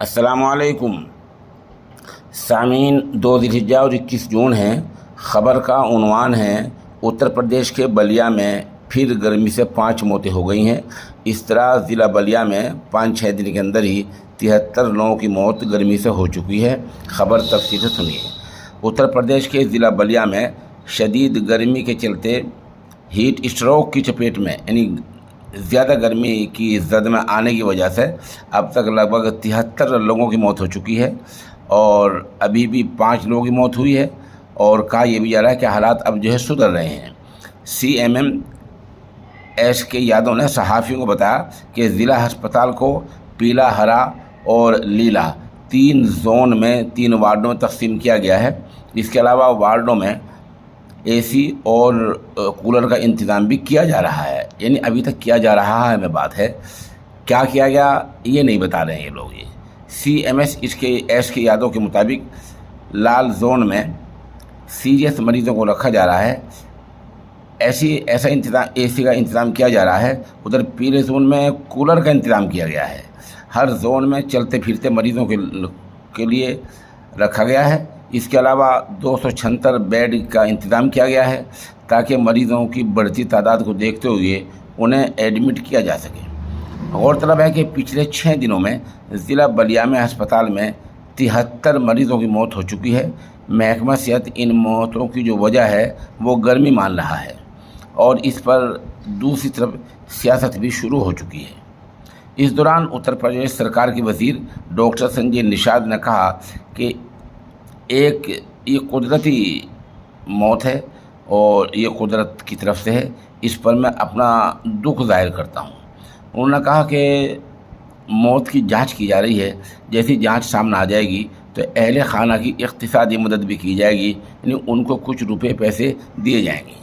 السلام علیکم سامعین، 2 ذوالحجہ اور 21 جون ہے۔ خبر کا عنوان ہے اتر پردیش کے بلیا میں پھر گرمی سے 5 موتیں ہو گئی ہیں۔ اس طرح ضلع بلیا میں 5-6 دن کے اندر ہی 73 لوگوں کی موت گرمی سے ہو چکی ہے۔ خبر تفصیل سے سنیے۔ اتر پردیش کے ضلع بلیا میں شدید گرمی کے چلتے ہیٹ اسٹروک کی چپیٹ میں یعنی زیادہ گرمی کی زد میں آنے کی وجہ سے اب تک لگ بھگ 73 لوگوں کی موت ہو چکی ہے اور ابھی بھی 5 لوگوں کی موت ہوئی ہے، اور کہا یہ بھی جا رہا ہے کہ حالات اب جو ہے سدھر رہے ہیں۔ CMM ایس کے یادو نے صحافیوں کو بتایا کہ ضلع ہسپتال کو پیلا، ہرا اور لیلا 3 زون میں 3 وارڈوں میں تقسیم کیا گیا ہے۔ اس کے علاوہ وارڈوں میں AC اور کولر کا انتظام بھی کیا جا رہا ہے، یعنی ابھی تک کیا جا رہا ہے میں بات ہے، کیا کیا گیا یہ نہیں بتا رہے ہیں یہ لوگ۔ یہ CMS ایس کے یادوں کے مطابق لال زون میں سیریس مریضوں کو رکھا جا رہا ہے، ایسا انتظام AC کا انتظام کیا جا رہا ہے۔ ادھر پیلے زون میں کولر کا انتظام کیا گیا ہے۔ ہر زون میں چلتے پھرتے مریضوں کے لیے رکھا گیا ہے۔ اس کے علاوہ 276 بیڈ کا انتظام کیا گیا ہے تاکہ مریضوں کی بڑھتی تعداد کو دیکھتے ہوئے انہیں ایڈمٹ کیا جا سکے۔ غورطلب ہے کہ پچھلے 6 دنوں میں ضلع بلیا میں ہسپتال میں 73 مریضوں کی موت ہو چکی ہے۔ محکمہ صحت ان موتوں کی جو وجہ ہے وہ گرمی مان رہا ہے، اور اس پر دوسری طرف سیاست بھی شروع ہو چکی ہے۔ اس دوران اتر پردیش سرکار کی وزیر ڈاکٹر سنجے نشاد نے کہا کہ یہ قدرتی موت ہے اور یہ قدرت کی طرف سے ہے، اس پر میں اپنا دکھ ظاہر کرتا ہوں۔ انہوں نے کہا کہ موت کی جانچ کی جا رہی ہے، جیسی جانچ سامنے آ جائے گی تو اہل خانہ کی اقتصادی مدد بھی کی جائے گی، یعنی ان کو کچھ روپے پیسے دیے جائیں گے۔